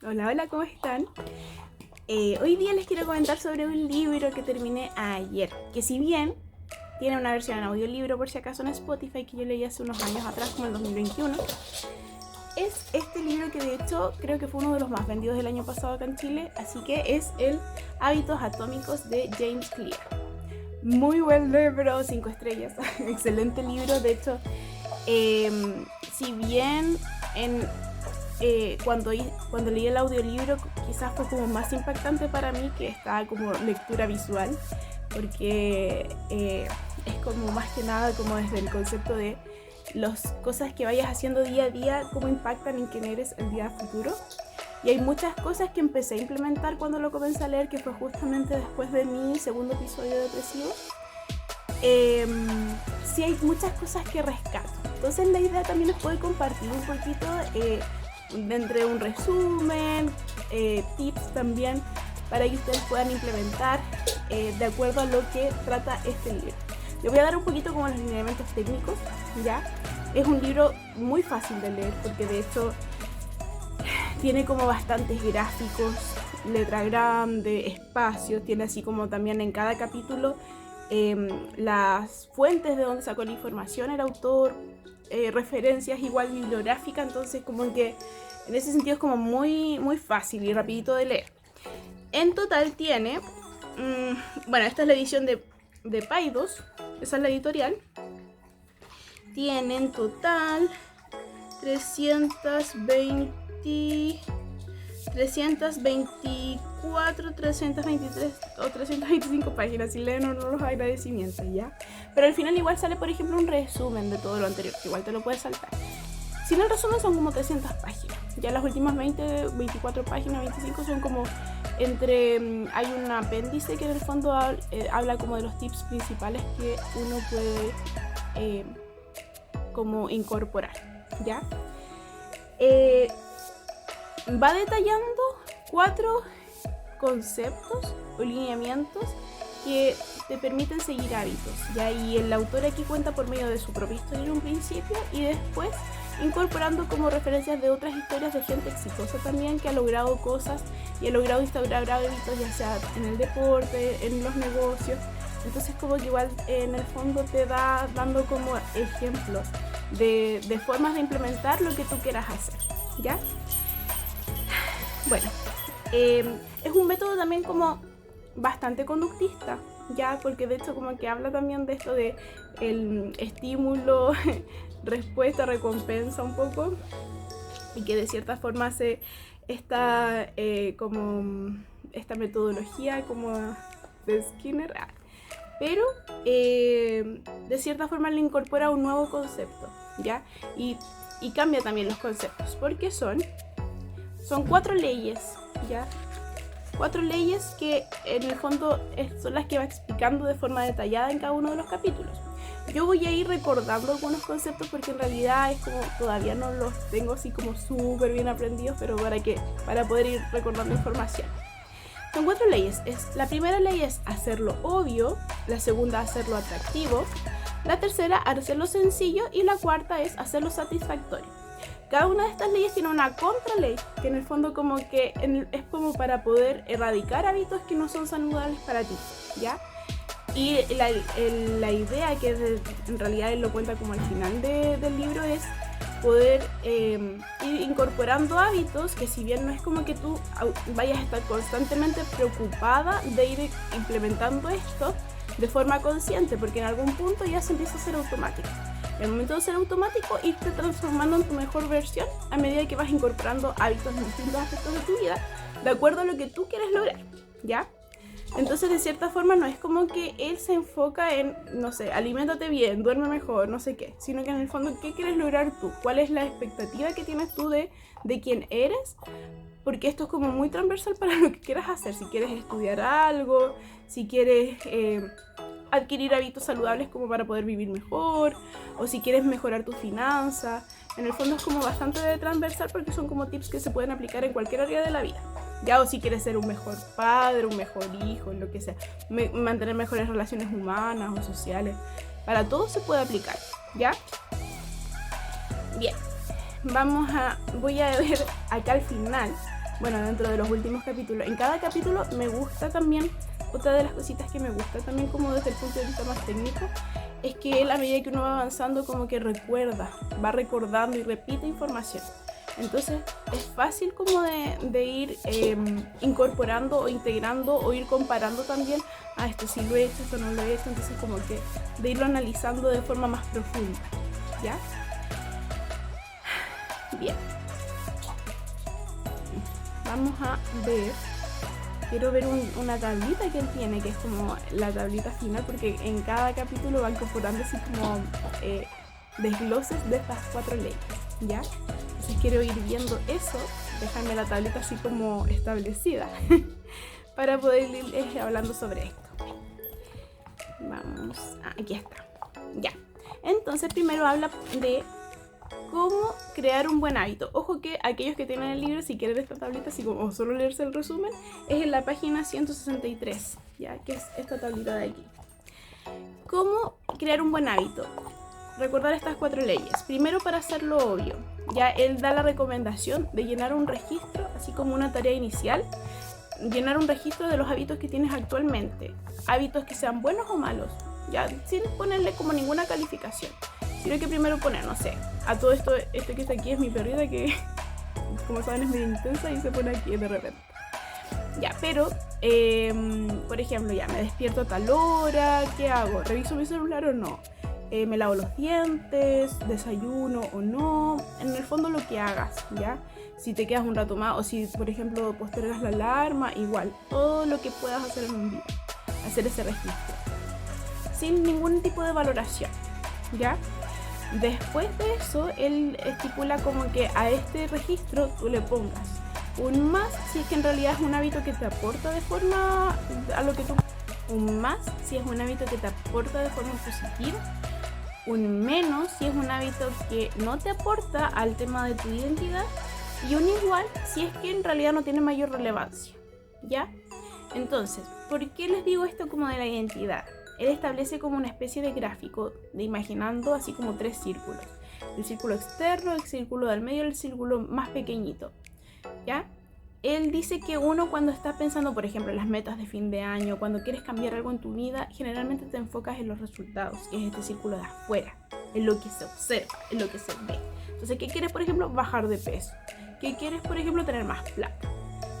Hola, hola, ¿cómo están? Hoy día les quiero comentar sobre un libro que terminé ayer, que si bien tiene una versión en audiolibro por si acaso en Spotify, que yo leí hace unos años atrás, como el 2021, es este libro que de hecho creo que fue uno de los más vendidos del año pasado acá en Chile, así que es el Hábitos Atómicos de James Clear. Muy buen libro, 5 estrellas, excelente libro, de hecho, si bien cuando leí el audiolibro quizás fue como más impactante para mí que esta como lectura visual, porque es como más que nada como desde el concepto de las cosas que vayas haciendo día a día, cómo impactan en quién eres el día futuro. Y hay muchas cosas que empecé a implementar cuando lo comencé a leer, que fue justamente después de mi segundo episodio depresivo. Sí hay muchas cosas que rescato. Entonces la idea también es poder compartir un poquito entre un resumen, tips también para que ustedes puedan implementar de acuerdo a lo que trata este libro. Les voy a dar un poquito como los lineamientos técnicos, ¿ya? Es un libro muy fácil de leer porque de hecho tiene como bastantes gráficos, letra grande, espacios, tiene así como también en cada capítulo las fuentes de donde sacó la información el autor, referencias igual bibliográficas, entonces como que en ese sentido es como muy, muy fácil y rapidito de leer. En total tiene, bueno, esta es la edición de Paidós, esa es la editorial. Tiene en total 324, 323 o 325 páginas. Si leen o no los agradecimientos, ¿ya? Pero al final igual sale, por ejemplo, un resumen de todo lo anterior, que igual te lo puedes saltar. Si no, el resumen son como 300 páginas. Ya las últimas 20, 24 páginas, 25 son como entre... hay un apéndice que en el fondo habla como de los tips principales que uno puede como incorporar, ¿ya? Va detallando 4 conceptos o lineamientos que te permiten seguir hábitos, ¿ya? Y el autor aquí cuenta por medio de su propia historia en un principio y después incorporando como referencias de otras historias de gente exitosa también que ha logrado cosas y ha logrado instaurar hábitos, ya sea en el deporte, en los negocios. Entonces como que igual en el fondo te da dando como ejemplos de formas de implementar lo que tú quieras hacer, ¿ya? Bueno, es un método también como bastante conductista, ya, porque de hecho como que habla también de esto de el estímulo, respuesta, recompensa un poco, y que de cierta forma hace esta metodología como de Skinner, pero de cierta forma le incorpora un nuevo concepto, ¿ya? Y cambia también los conceptos, porque son 4 leyes, ¿ya? 4 leyes que en el fondo son las que va explicando de forma detallada en cada uno de los capítulos. Yo voy a ir recordando algunos conceptos porque en realidad es como todavía no los tengo así como súper bien aprendidos, pero para poder ir recordando información. Son 4 leyes. La primera ley es hacerlo obvio, la segunda hacerlo atractivo, la tercera hacerlo sencillo y la cuarta es hacerlo satisfactorio. Cada una de estas leyes tiene una contraley, que en el fondo como que es como para poder erradicar hábitos que no son saludables para ti, ¿ya? Y la idea, que en realidad él lo cuenta como al final del libro, es poder ir incorporando hábitos que si bien no es como que tú vayas a estar constantemente preocupada de ir implementando esto de forma consciente, porque en algún punto ya se empieza a ser automático. En el momento de ser automático, irte transformando en tu mejor versión a medida que vas incorporando hábitos en distintos aspectos de tu vida, de acuerdo a lo que tú quieres lograr, ¿ya? Entonces, de cierta forma, no es como que él se enfoca en, no sé, aliméntate bien, duerme mejor, no sé qué, sino que en el fondo, ¿qué quieres lograr tú? ¿Cuál es la expectativa que tienes tú de quién eres? Porque esto es como muy transversal para lo que quieras hacer. Si quieres estudiar algo, si quieres adquirir hábitos saludables como para poder vivir mejor, o si quieres mejorar tus finanzas. En el fondo es como bastante transversal porque son como tips que se pueden aplicar en cualquier área de la vida. Ya, o si quieres ser un mejor padre, un mejor hijo, lo que sea, mantener mejores relaciones humanas o sociales, para todo se puede aplicar, ¿ya? Bien, voy a ver acá al final bueno, dentro de los últimos capítulos, en cada capítulo me gusta también, otra de las cositas que me gusta también como desde el punto de vista más técnico, es que él a medida que uno va avanzando como que va recordando y repite información. Entonces es fácil como de ir incorporando o integrando o ir comparando también, esto sí lo he hecho, esto no lo he hecho, entonces como que de irlo analizando de forma más profunda, ¿ya? Bien. Vamos a ver, quiero ver una tablita que él tiene, que es como la tablita final, porque en cada capítulo va incorporando así como desgloses de estas 4 leyes, ¿ya? Entonces quiero ir viendo eso, dejarme la tablita así como establecida para poder ir hablando sobre esto. Vamos, aquí está, ya. Entonces primero habla de cómo crear un buen hábito. Ojo que aquellos que tienen el libro, si quieren esta tablita, así como solo leerse el resumen, es en la página 163, ya, que es esta tablita de aquí. ¿Cómo crear un buen hábito? Recordar estas 4 leyes. Primero, para hacerlo obvio, ya él da la recomendación de llenar un registro, así como una tarea inicial, llenar un registro de los hábitos que tienes actualmente, hábitos que sean buenos o malos, ya, sin ponerle como ninguna calificación, sino que primero poner, no sé, a todo esto que está aquí es mi perrita que, como saben, es medio intensa y se pone aquí de repente. Ya, pero, por ejemplo, ya me despierto a tal hora, ¿qué hago? ¿Reviso mi celular o no? ¿Me lavo los dientes? ¿Desayuno o no? En el fondo lo que hagas, ¿ya? Si te quedas un rato más o si, por ejemplo, postergas la alarma, igual, todo lo que puedas hacer en un día, hacer ese registro, sin ningún tipo de valoración, ¿ya? Después de eso, él estipula como que a este registro tú le pongas un más si es que en realidad es un hábito que te aporta de forma a lo que tú... Un más si es un hábito que te aporta de forma positiva. Un menos si es un hábito que no te aporta al tema de tu identidad. Y un igual si es que en realidad no tiene mayor relevancia, ¿ya? Entonces, ¿por qué les digo esto como de la identidad? Él establece como una especie de gráfico, de imaginando así como 3 círculos. El círculo externo, el círculo del medio y el círculo más pequeñito, ¿ya? Él dice que uno cuando estás pensando, por ejemplo, en las metas de fin de año, cuando quieres cambiar algo en tu vida, generalmente te enfocas en los resultados, que es este círculo de afuera, en lo que se observa, en lo que se ve. Entonces, ¿qué quieres, por ejemplo? Bajar de peso. ¿Qué quieres, por ejemplo? Tener más plata,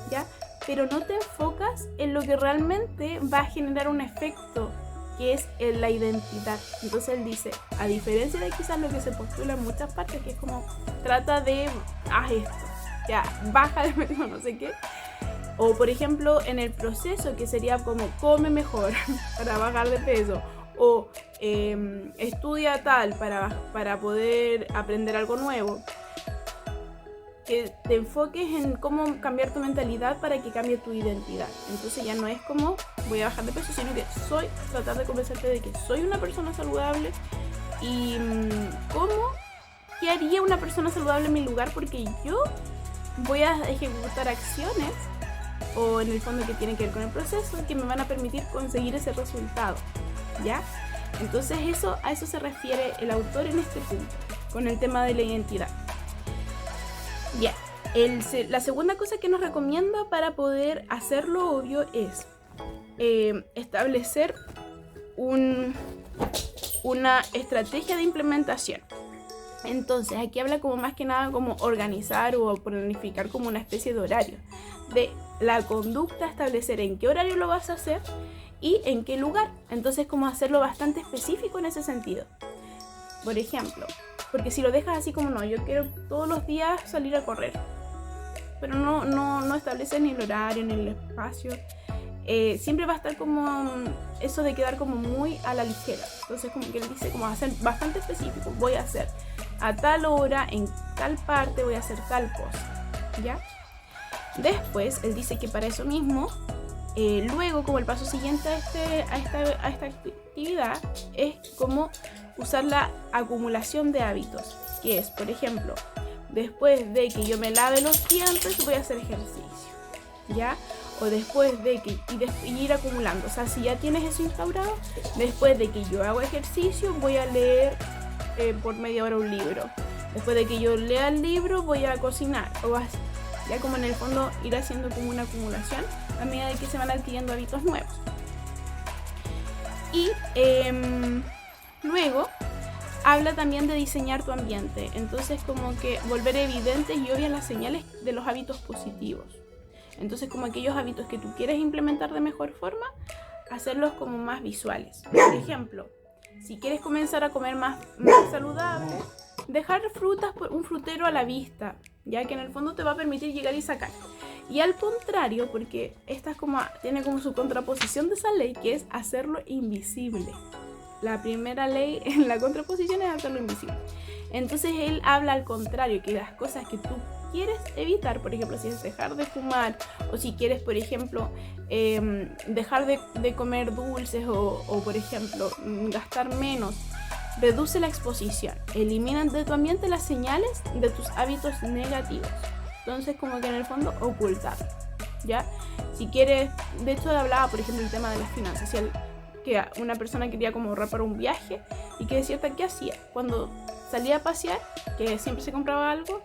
¿ya? Pero no te enfocas en lo que realmente va a generar un efecto, que es la identidad. Entonces él dice, a diferencia de quizás lo que se postula en muchas partes, que es como, trata de, haz esto, ya, baja de peso, no sé qué. O por ejemplo, en el proceso, que sería como, come mejor para bajar de peso. O estudia tal para poder aprender algo nuevo. Que te enfoques en cómo cambiar tu mentalidad para que cambie tu identidad. Entonces ya no es como voy a bajar de peso, sino que tratar de convencerte de que soy una persona saludable y qué haría una persona saludable en mi lugar, porque yo voy a ejecutar acciones, o en el fondo que tienen que ver con el proceso, que me van a permitir conseguir ese resultado, ¿ya? Entonces a eso se refiere el autor en este punto, con el tema de la identidad. Ya, la segunda cosa que nos recomienda para poder hacerlo obvio es establecer una estrategia de implementación. Entonces aquí habla como más que nada como organizar o planificar como una especie de horario de la conducta, establecer en qué horario lo vas a hacer y en qué lugar. Entonces como hacerlo bastante específico en ese sentido. Por ejemplo, porque si lo dejas así como, no, yo quiero todos los días salir a correr, pero no estableces ni el horario ni el espacio, siempre va a estar como eso de quedar como muy a la ligera. Entonces como que él dice como hacer bastante específico, voy a hacer a tal hora, en tal parte voy a hacer tal cosa, ¿ya? Después él dice que para eso mismo, luego como el paso siguiente a esta actividad es como usar la acumulación de hábitos, que es, por ejemplo, después de que yo me lave los dientes voy a hacer ejercicio, ¿ya? O después de que ir acumulando, o sea, si ya tienes eso instaurado, después de que yo hago ejercicio voy a leer por media hora un libro, después de que yo lea el libro voy a cocinar, o así. Ya como en el fondo ir haciendo como una acumulación a medida de que se van adquiriendo hábitos nuevos. Y luego habla también de diseñar tu ambiente, entonces como que volver evidentes y obvias las señales de los hábitos positivos. Entonces como aquellos hábitos que tú quieres implementar de mejor forma, hacerlos como más visuales. Por ejemplo, si quieres comenzar a comer más saludable, dejar frutas por un frutero a la vista, ya que en el fondo te va a permitir llegar y sacar. Y al contrario, porque esta es como, tiene como su contraposición de esa ley, que es hacerlo invisible. La primera ley en la contraposición es hacerlo invisible. Entonces él habla al contrario, que las cosas que tú quieres evitar, por ejemplo, si es dejar de fumar, o si quieres, por ejemplo, dejar de comer dulces, o por ejemplo, gastar menos, reduce la exposición, elimina de tu ambiente las señales de tus hábitos negativos. Entonces como que en el fondo ocultarlo, ¿ya? Si quieres, de hecho hablaba por ejemplo el tema de las finanzas, si que una persona quería como ahorrar para un viaje y que decía ¿qué hacía? Cuando salía a pasear, que siempre se compraba algo,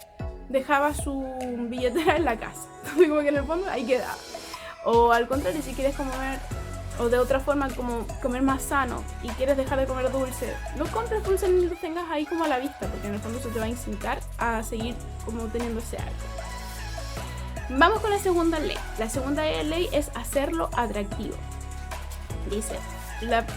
dejaba su billetera en la casa, entonces como que en el fondo ahí quedaba. O al contrario, si quieres comer, o de otra forma como comer más sano y quieres dejar de comer dulce, no compres dulce ni lo tengas ahí como a la vista, porque en el fondo eso te va a incitar a seguir como teniendo ese hábito. Vamos con la segunda ley. La segunda ley es hacerlo atractivo. Dice,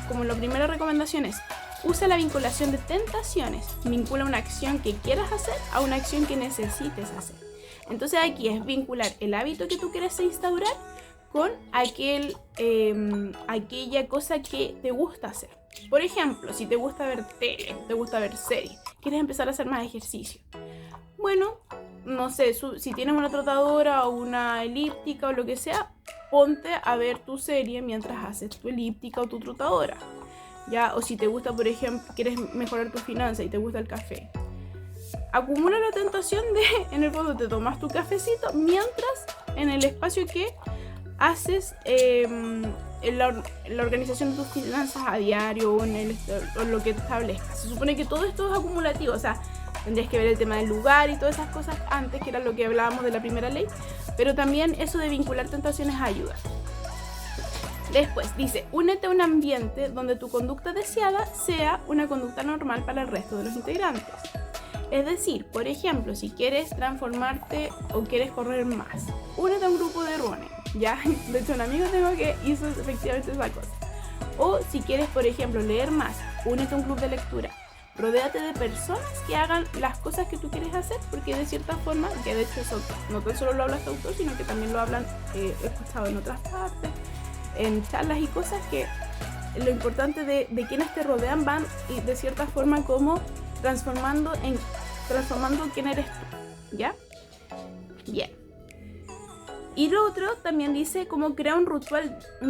como la primera recomendación es, usa la vinculación de tentaciones. Vincula una acción que quieras hacer a una acción que necesites hacer. Entonces aquí es vincular el hábito que tú quieres instaurar con aquella cosa que te gusta hacer. Por ejemplo, si te gusta ver tele, te gusta ver series, quieres empezar a hacer más ejercicio. Bueno, no sé, si tienes una trotadora o una elíptica o lo que sea, ponte a ver tu serie mientras haces tu elíptica o tu trotadora, ¿ya? O si te gusta, por ejemplo, quieres mejorar tu finanza y te gusta el café, acumula la tentación de, en el fondo, te tomas tu cafecito mientras en el espacio que haces la organización de tus finanzas a diario o en lo que establezcas. Se supone que todo esto es acumulativo, o sea, tendrías que ver el tema del lugar y todas esas cosas antes, que era lo que hablábamos de la primera ley, pero también eso de vincular tentaciones ayuda. Después dice, únete a un ambiente donde tu conducta deseada sea una conducta normal para el resto de los integrantes. Es decir, por ejemplo, si quieres transformarte o quieres correr más, únete a un grupo de running, ¿ya? De hecho, un amigo tengo que hizo efectivamente esa cosa. O si quieres, por ejemplo, leer más, únete a un club de lectura. Rodéate de personas que hagan las cosas que tú quieres hacer, porque de cierta forma, que de hecho eso no tan solo lo habla este autor, sino que también lo hablan, he escuchado en otras partes, en charlas y cosas, que lo importante de quienes te rodean van y de cierta forma como transformando quién eres tú, ¿ya? Bien. Y lo otro también dice como crear un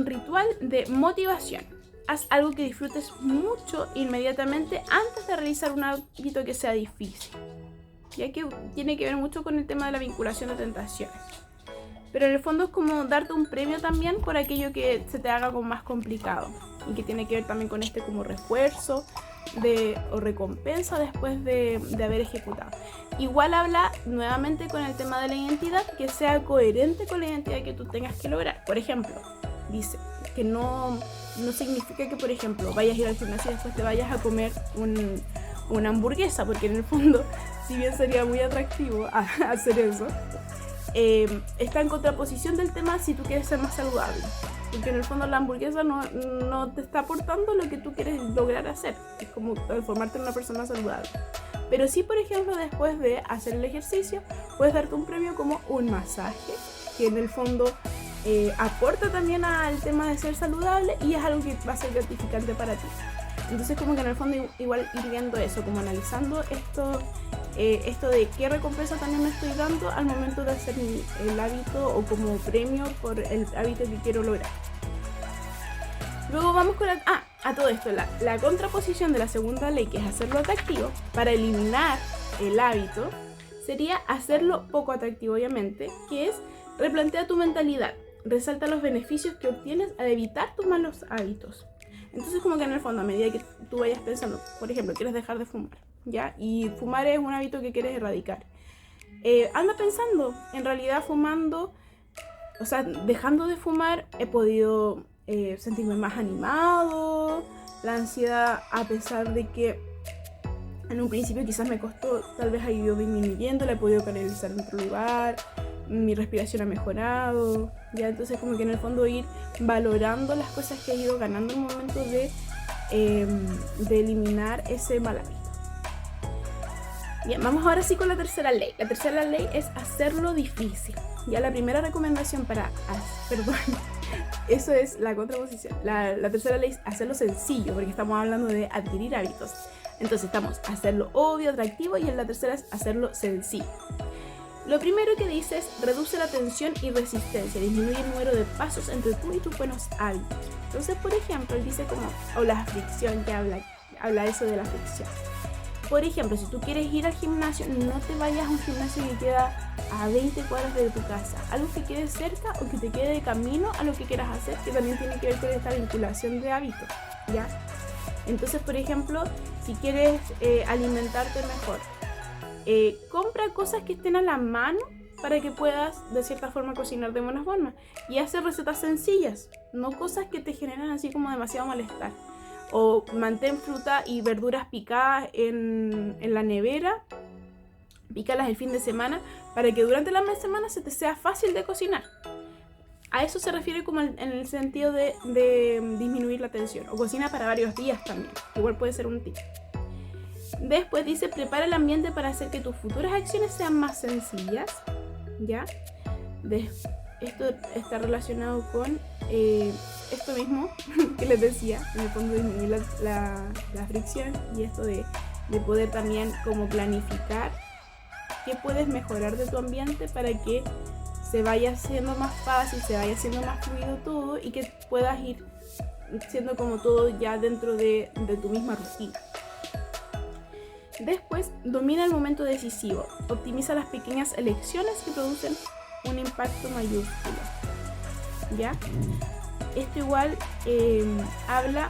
ritual de motivación. Haz algo que disfrutes mucho inmediatamente antes de realizar un hábito que sea difícil, ya que tiene que ver mucho con el tema de la vinculación de tentaciones. Pero en el fondo es como darte un premio también por aquello que se te haga como más complicado y que tiene que ver también con este como refuerzo o recompensa después de haber ejecutado. Igual habla nuevamente con el tema de la identidad, que sea coherente con la identidad que tú tengas que lograr. Por ejemplo, dice que no significa que, por ejemplo, vayas a ir al gimnasio y después te vayas a comer una hamburguesa, porque en el fondo, si bien sería muy atractivo hacer eso, está en contraposición del tema si tú quieres ser más saludable, porque en el fondo la hamburguesa no te está aportando lo que tú quieres lograr hacer, es como transformarte en una persona saludable. Pero sí, por ejemplo, después de hacer el ejercicio, puedes darte un premio como un masaje, que en el fondo aporta también al tema de ser saludable y es algo que va a ser gratificante para ti. Entonces como que en el fondo igual ir viendo eso, como analizando esto de qué recompensa también me estoy dando al momento de hacer el hábito o como premio por el hábito que quiero lograr. Luego vamos con a todo esto, la contraposición de la segunda ley, que es hacerlo atractivo. Para eliminar el hábito sería hacerlo poco atractivo, obviamente, que es replantea tu mentalidad, resalta los beneficios que obtienes al evitar tus malos hábitos. Entonces como que en el fondo, a medida que tú vayas pensando, por ejemplo, quieres dejar de fumar, ¿ya? Y fumar es un hábito que quieres erradicar. anda pensando, en realidad fumando, o sea, dejando de fumar, he podido sentirme más animado. La ansiedad, a pesar de que en un principio quizás me costó, tal vez ha ido disminuyendo, la he podido canalizar en otro lugar, mi respiración ha mejorado, ya. Entonces como que en el fondo ir valorando las cosas que he ido ganando en el momento de eliminar ese mal hábito. Bien, vamos ahora sí con la tercera ley. La tercera ley es hacerlo difícil. Ya la primera recomendación eso es la contraposición. La tercera ley es hacerlo sencillo, porque estamos hablando de adquirir hábitos. Entonces estamos hacerlo obvio, atractivo, y en la tercera es hacerlo sencillo. Lo primero que dice es reduce la tensión y resistencia, disminuye el número de pasos entre tú y tus buenos hábitos. Entonces, por ejemplo, él dice como, o la fricción, que habla eso de la fricción. Por ejemplo, si tú quieres ir al gimnasio, no te vayas a un gimnasio que queda a 20 cuadras de tu casa. Algo que quede cerca o que te quede de camino a lo que quieras hacer, que también tiene que ver con esta vinculación de hábitos, ¿ya? Entonces, por ejemplo, si quieres alimentarte mejor, compra cosas que estén a la mano para que puedas, de cierta forma, cocinar de buena forma. Y hacer recetas sencillas, no cosas que te generan así como demasiado malestar. O mantén fruta y verduras picadas en la nevera, pícalas el fin de semana para que durante la semana se te sea fácil de cocinar. A eso se refiere como en el sentido de disminuir la tensión. O cocina para varios días también, igual puede ser un tip. Después dice, prepara el ambiente para hacer que tus futuras acciones sean más sencillas, ¿ya? Esto está relacionado con esto mismo que les decía, en el fondo disminuir la fricción, y esto de poder también como planificar qué puedes mejorar de tu ambiente para que se vaya haciendo más fácil, se vaya haciendo más fluido todo, y que puedas ir siendo como todo ya dentro de tu misma rutina. Después, domina el momento decisivo, optimiza las pequeñas elecciones que producen un impacto mayúsculo, ¿ya? Esto igual habla,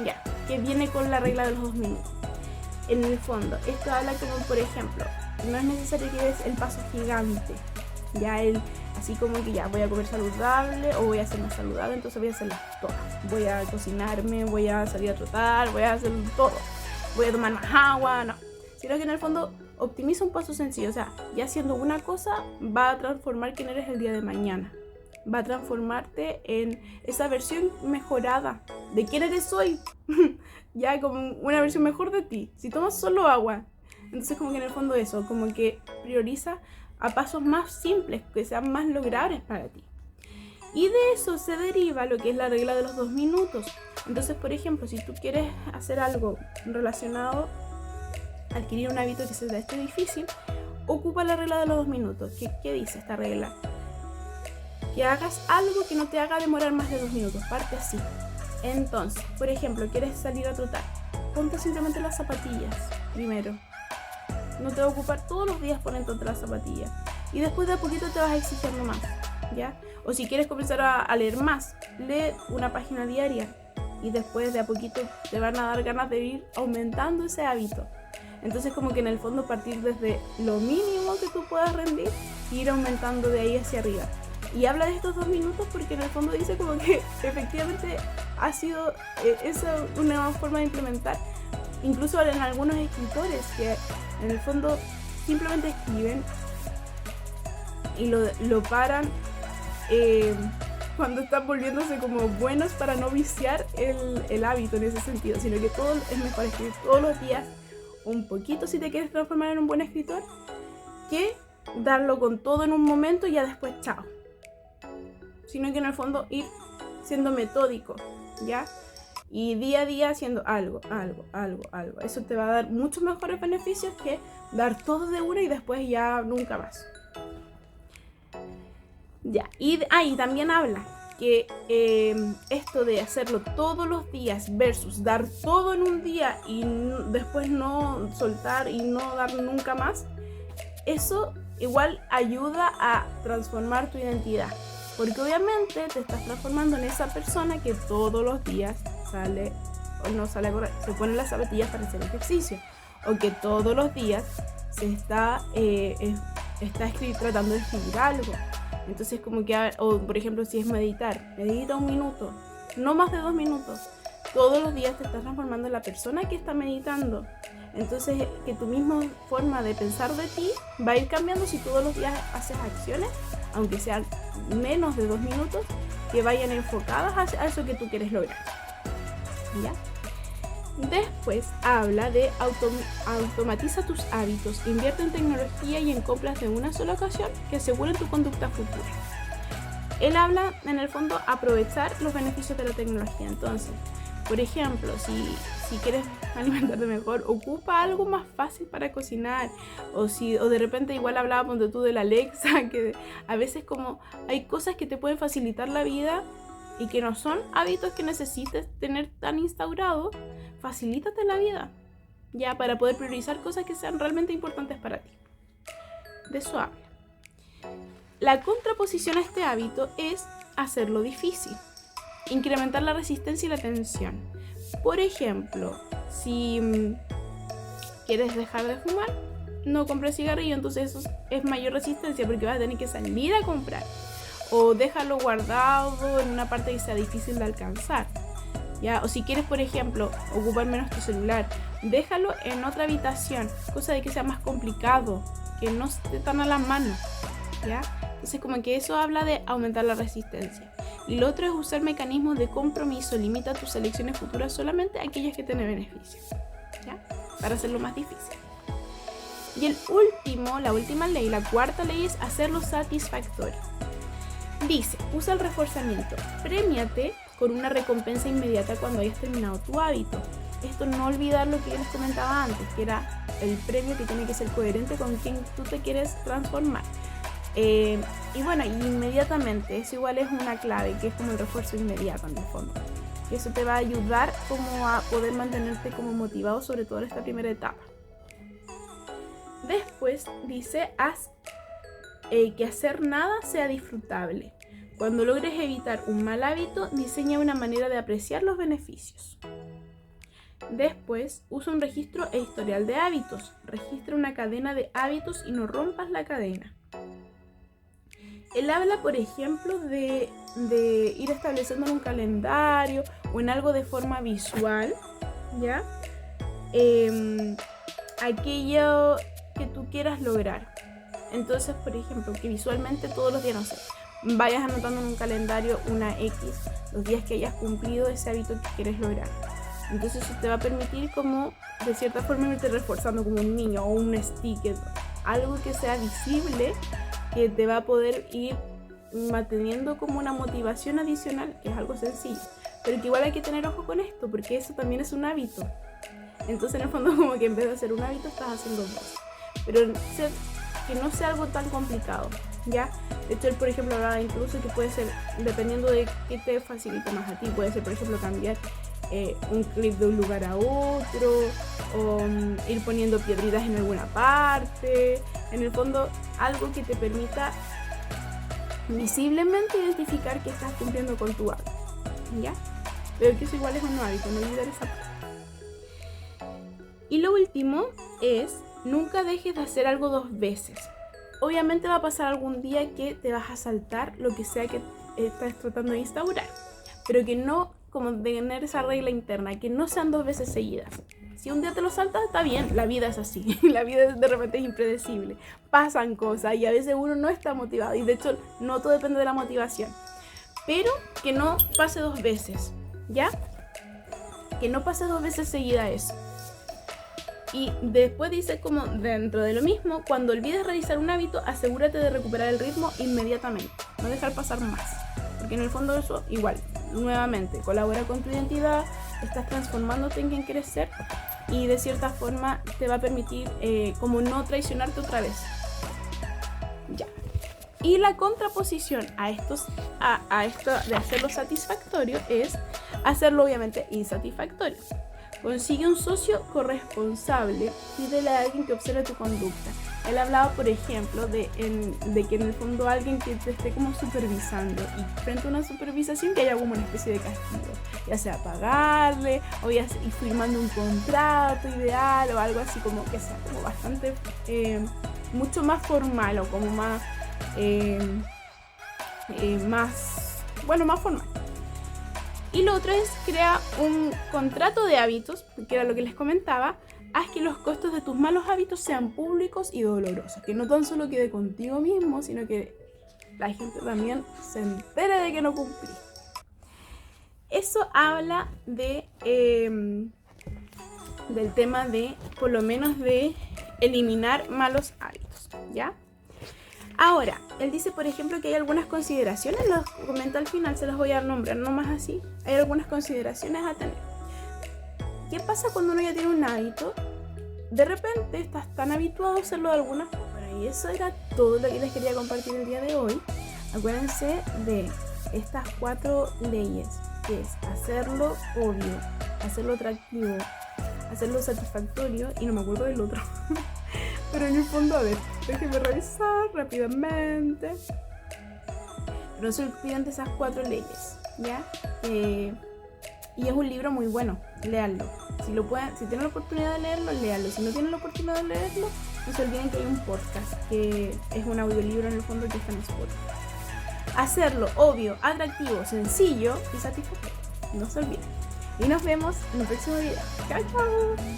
ya, que viene con la regla de los 2 minutos. En el fondo, esto habla como, por ejemplo, no es necesario que des el paso gigante, ya así como que ya voy a comer saludable o voy a ser más saludable, entonces voy a hacerlas todas. Voy a cocinarme, voy a salir a trotar, voy a hacer todo. Voy a tomar más agua, no. Sino que en el fondo optimiza un paso sencillo. O sea, ya haciendo una cosa va a transformar quién eres el día de mañana. Va a transformarte en esa versión mejorada de quién eres hoy. Ya como una versión mejor de ti. Si tomas solo agua. Entonces como que en el fondo eso, como que prioriza a pasos más simples, que sean más logrables para ti. Y de eso se deriva lo que es la regla de los 2 minutos. Entonces, por ejemplo, si tú quieres hacer algo relacionado, adquirir un hábito que se te esté difícil, ocupa la regla de los 2 minutos. ¿Qué dice esta regla? Que hagas algo que no te haga demorar más de 2 minutos. Parte así. Entonces, por ejemplo, quieres salir a trotar. Ponte simplemente las zapatillas primero. No te va a ocupar todos los días ponerte las zapatillas. Y después de a poquito te vas exigiendo más, ¿ya? O si quieres comenzar a leer más, lee una página diaria. Y después de a poquito te van a dar ganas de ir aumentando ese hábito. Entonces como que en el fondo partir desde lo mínimo que tú puedas rendir e ir aumentando de ahí hacia arriba. Y habla de estos 2 minutos porque en el fondo dice como que efectivamente ha sido esa una forma de implementar. Incluso en algunos escritores que en el fondo simplemente escriben y lo paran cuando están volviéndose como buenos para no viciar el hábito en ese sentido, sino que todo es mejor escribir todos los días un poquito si te quieres transformar en un buen escritor, que darlo con todo en un momento y ya después chao. Sino que en el fondo ir siendo metódico, ¿ya? Y día a día haciendo algo. Eso te va a dar muchos mejores beneficios que dar todo de una y después ya nunca más. Ya, y también habla que esto de hacerlo todos los días versus dar todo en un día y después no soltar y no dar nunca más, eso igual ayuda a transformar tu identidad, porque obviamente te estás transformando en esa persona que todos los días sale o no sale a correr, se pone las zapatillas para hacer ejercicio, o que todos los días se está tratando de escribir algo. Entonces como que, o por ejemplo si es medita 1 minuto, no más de 2 minutos. Todos los días te estás transformando en la persona que está meditando. Entonces que tu misma forma de pensar de ti va a ir cambiando si todos los días haces acciones, aunque sean menos de 2 minutos, que vayan enfocadas a eso que tú quieres lograr. ¿Ya? Después habla de automatiza tus hábitos, invierte en tecnología y en compras de una sola ocasión que aseguren tu conducta futura. Él habla, en el fondo, aprovechar los beneficios de la tecnología. Entonces, por ejemplo, si quieres alimentarte mejor, ocupa algo más fácil para cocinar. O de repente igual hablábamos de la Alexa, que a veces como hay cosas que te pueden facilitar la vida y que no son hábitos que necesites tener tan instaurados, facilítate la vida, ya, para poder priorizar cosas que sean realmente importantes para ti. De eso habla. La contraposición a este hábito es hacerlo difícil, incrementar la resistencia y la tensión. Por ejemplo, si quieres dejar de fumar, no compres cigarrillo, entonces eso es mayor resistencia porque vas a tener que salir a comprar. O déjalo guardado en una parte que sea difícil de alcanzar, ¿ya? O si quieres, por ejemplo, ocupar menos tu celular, déjalo en otra habitación, cosa de que sea más complicado, que no esté tan a la mano, ¿ya? Entonces como que eso habla de aumentar la resistencia. Y lo otro es usar mecanismos de compromiso. Limita tus elecciones futuras solamente a aquellas que te benefician, ¿ya? Para hacerlo más difícil. Y la última ley, la cuarta ley, es hacerlo satisfactorio. Dice, usa el reforzamiento. Premiate con una recompensa inmediata cuando hayas terminado tu hábito. Esto, no olvidar lo que yo les comentaba antes, que era el premio que tiene que ser coherente con quien tú te quieres transformar. Y bueno, inmediatamente, eso igual es una clave, que es como el refuerzo inmediato en el fondo. Y eso te va a ayudar como a poder mantenerte como motivado, sobre todo en esta primera etapa. Después dice, haz que hacer nada sea disfrutable. Cuando logres evitar un mal hábito, diseña una manera de apreciar los beneficios. Después, usa un registro e historial de hábitos. Registra una cadena de hábitos y no rompas la cadena. Él habla, por ejemplo, de ir estableciendo en un calendario o en algo de forma visual, ¿ya? Aquello que tú quieras lograr. Entonces, por ejemplo, que visualmente todos los días, no sé, vayas anotando en un calendario una X, los días que hayas cumplido ese hábito que quieres lograr. Entonces eso te va a permitir como, de cierta forma, irte reforzando como un niño o un sticker, algo que sea visible, que te va a poder ir manteniendo como una motivación adicional, que es algo sencillo, pero que igual hay que tener ojo con esto, porque eso también es un hábito. Entonces en el fondo como que en vez de hacer un hábito estás haciendo dos, pero que no sea algo tan complicado, ¿ya? De hecho, él, por ejemplo, hablaba incluso que puede ser, dependiendo de qué te facilita más a ti, puede ser, por ejemplo, cambiar un clip de un lugar a otro, o ir poniendo piedritas en alguna parte. En el fondo, algo que te permita visiblemente identificar que estás cumpliendo con tu hábito, ¿ya? Pero que eso igual es un hábito, no olvidar esa parte. Y lo último es, nunca dejes de hacer algo 2 veces. Obviamente va a pasar algún día que te vas a saltar lo que sea que estás tratando de instaurar, pero que no, como tener esa regla interna, que no sean 2 veces seguidas. Si un día te lo saltas, está bien, la vida es así, la vida de repente es impredecible, pasan cosas y a veces uno no está motivado, y de hecho no todo depende de la motivación, pero que no pase 2 veces, ¿ya? Que no pase 2 veces seguida eso. Y después dice, como dentro de lo mismo, cuando olvides realizar un hábito, asegúrate de recuperar el ritmo inmediatamente, no dejar pasar más, porque en el fondo eso igual, nuevamente, colabora con tu identidad, estás transformándote en quien quieres ser y de cierta forma te va a permitir como no traicionarte otra vez. Ya. Y la contraposición a esto de hacerlo satisfactorio es hacerlo obviamente insatisfactorio. Consigue un socio corresponsable, pídele a alguien que observe tu conducta. Él hablaba, por ejemplo, de que en el fondo alguien que te esté como supervisando y frente a una supervisación que haya como una especie de castigo, ya sea pagarle o ya sea, ir firmando un contrato ideal o algo así como que sea como bastante, mucho más formal o como más, más formal. Y lo otro es crear un contrato de hábitos, que era lo que les comentaba. Haz que los costos de tus malos hábitos sean públicos y dolorosos, que no tan solo quede contigo mismo, sino que la gente también se entere de que no cumpliste. Eso habla de del tema de, por lo menos, de eliminar malos hábitos, ¿ya? Ahora, él dice, por ejemplo, que hay algunas consideraciones, los comenta al final, se las voy a nombrar nomás así. Hay algunas consideraciones a tener. ¿Qué pasa cuando uno ya tiene un hábito? De repente estás tan habituado a hacerlo de alguna forma. Y eso era todo lo que les quería compartir el día de hoy. Acuérdense de estas 4 leyes, que es hacerlo obvio, hacerlo atractivo, hacerlo satisfactorio, y no me acuerdo del otro. Pero en el fondo, a ver, déjenme revisar rápidamente. Pero no se olviden de esas 4 leyes, ¿ya? Y es un libro muy bueno, léanlo. Si tienen la oportunidad de leerlo, léanlo. Si no tienen la oportunidad de leerlo, no se olviden que hay un podcast, que es un audiolibro en el fondo que está en Spotify. Hacerlo obvio, atractivo, sencillo y satisfactorio. No se olviden. Y nos vemos en el próximo video. ¡Chao, chao!